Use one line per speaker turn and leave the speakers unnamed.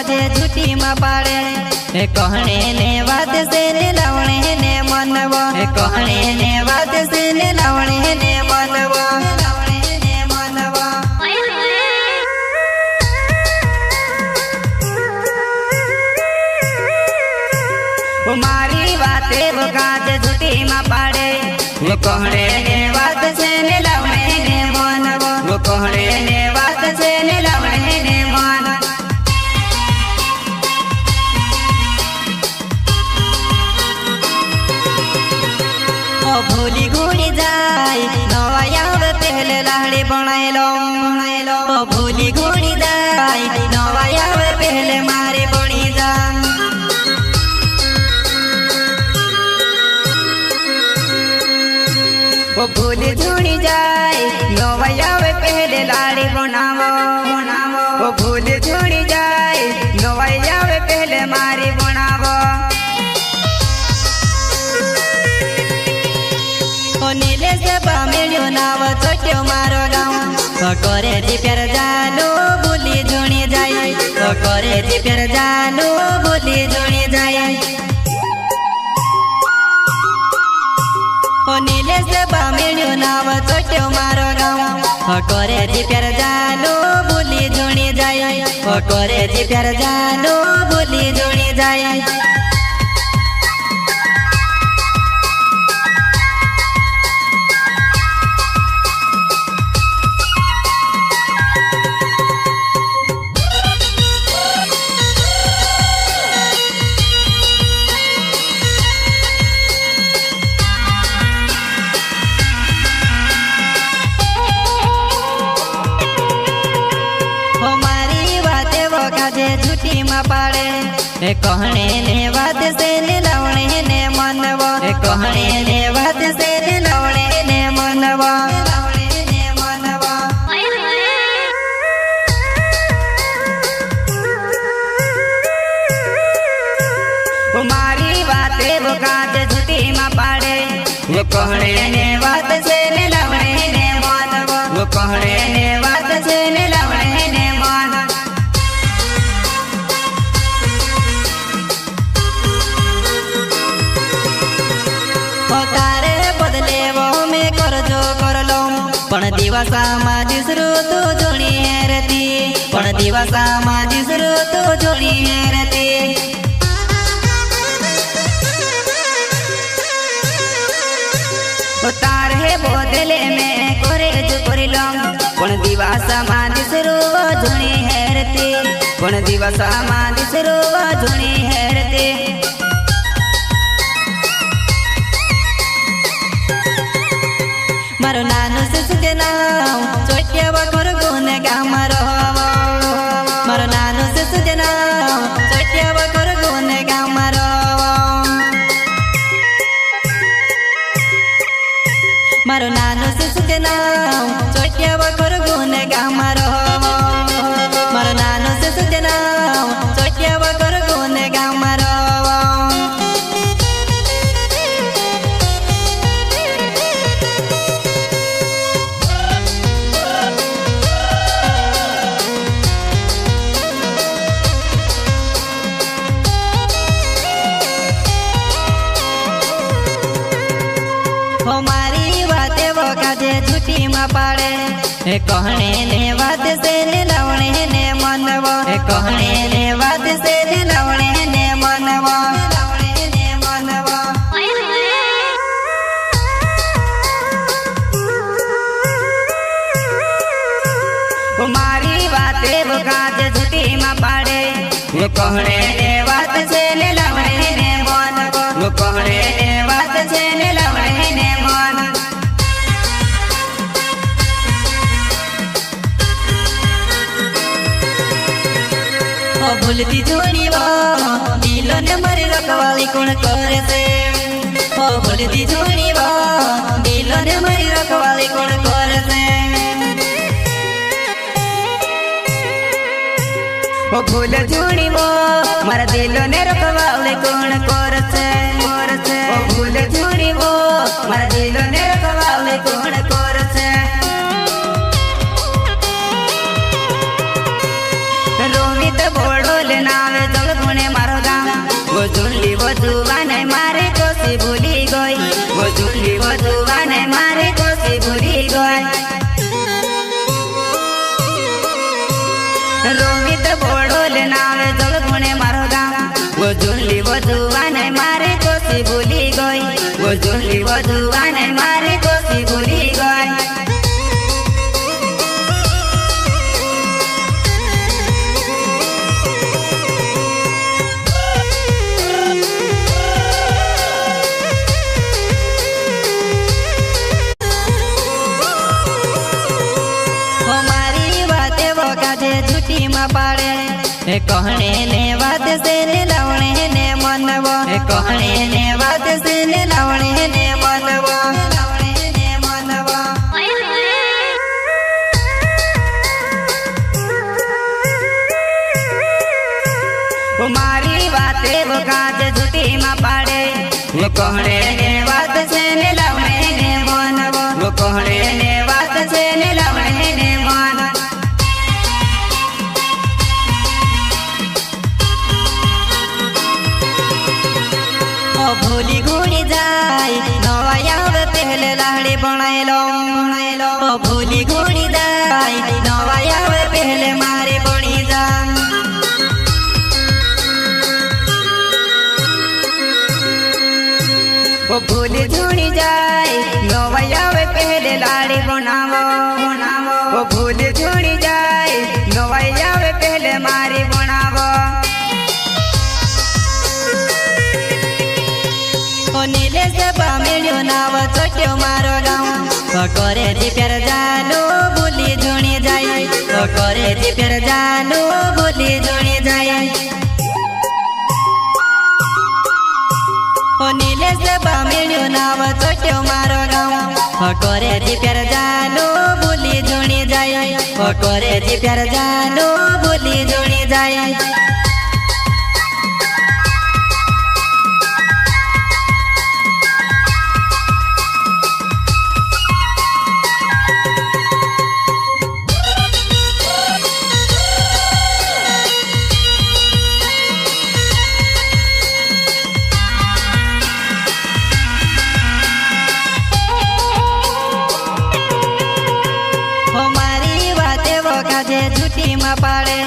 काजे झूठी में पाड़े कहने ने बात से ने लावणे ने मनवा कहने ने बात से ने लावणे ने मनवा मारी बातें वो काज झूठी में पाड़े वो कहने ने बात से ने लावणे ने मनवा वो कहने ने बात से ने लावणे ने मन भूली घूड़ी जाए नवा याद पहले लाड़ी बनाए लो भूली घूड़ी जाए नवा याद पहले मारे बनी जा भूल झूड़ी जाए नवा याद पहले लाड़ी बनावो भूल झूड़ी जाए नवा याद पहले मारे बनावो नीले से पामेल्यो नाव चोट्यो मारो गाँव करे जी प्यार जानो भूली झूणी जाए करे जी प्यार जानो भूली झूणी जाए नीले से पामेल्यो नाव चोट्यो मारो गाँव करे जी प्यार जानो भूली झूणी जाए करे जी प्यार जानो भूली झूणी जाए झूठी में पाड़े कहने ने बात से ने लावणे ने मनवा कहने ने बात से ने लावणे ने मनवा मारी बातें वो काज झूठी में पाड़े वो कहने ने बात से ने लावणे ने मनवा वो कहने ने बात से ने लावणे ने मन तारे बदले वो में कर जो कर लो पण दिवसा मा दिसरो तो जोड़ी है रती पण दिवसा मा दिसरो तो जोड़ी है रती तारे बदले में करे जो कर लो पण दिवसा मा दिसरो जोड़ी है रती पण दिवसा मा दिसरो जोड़ी है रती मारो नानो से सुजना चोटिया बखर गुने गाँव मारो नानो से सुजना चोटिया बखर गुने गाँव मारो नानो से सुजना चोटिया बखर गुने गाँव मारो नानो से सुजना चोटिया बखर गुने गाँव हमारी बातें वो काजे झूठी में पाड़े कहने ने बात से ने लावणे ने मनवा कहने ने बात से ने लावणे ने मनवा हमारी बातें वो काजे झूठी में पाड़े कहने ने बात से ने लावणे ने मनवा कहने ने बात से ने लावणे ने मन भूलती झूठी दिलो ने मरी रखवाली कौन करे से भूलती झूठी दिलो ने मरी रखवाली कौन करे से भूल झूठी मारा दिलो ने रखवाली कौन करे से भूल झूठी मारा दिलो ने रखवाली कौन करे से रोहित बोड़ो भोड़ोले नावे जल गुणे मारो गाम वो झुल्ली वो जुवाने मारे कोसी भूली गई वो झुल्ली वो जुवाने मारे कोसी भूली गई रोहित भोड़ोले नावे जल गुणे मारो गाम वो झुल्ली वो जुवाने मारे कोसी भूली गई वो झुल्ली वो जुवाने मारे कोसी भूली गई झूठी में पाड़े कहने ने बात से ने लावणे ने मनवो कहने ने बात से ने लावणे ने मनवो मारी बातें वो काज झूठी में पाड़े कहने ने बात से ने लावणे ने मनवो कहने ने बात से ने लावणे ने मन भूली घूड़ी जाए नवाया पहले लाड़ी बनाएलो भूली घूड़ी जाए नवाया पहले मारे बनी जा भूली झूड़ी जाए नवाया पहले लाड़ी बनावो भूली झूड़ी जाए नवाया पहले मारे बनावो नीले से मिलियो नाव चट्यो मारो गाँव करे जी प्यार जानो बोली जुणी जाए करे जी प्यार जानो बोली जुणी जाए नीले से मिलियो नाव चट्यो मारो गाँव करे जी प्यार जानो बोली जुणी जाए करे जी प्यार जानो बोली जुणी जाए झूठी में पाड़े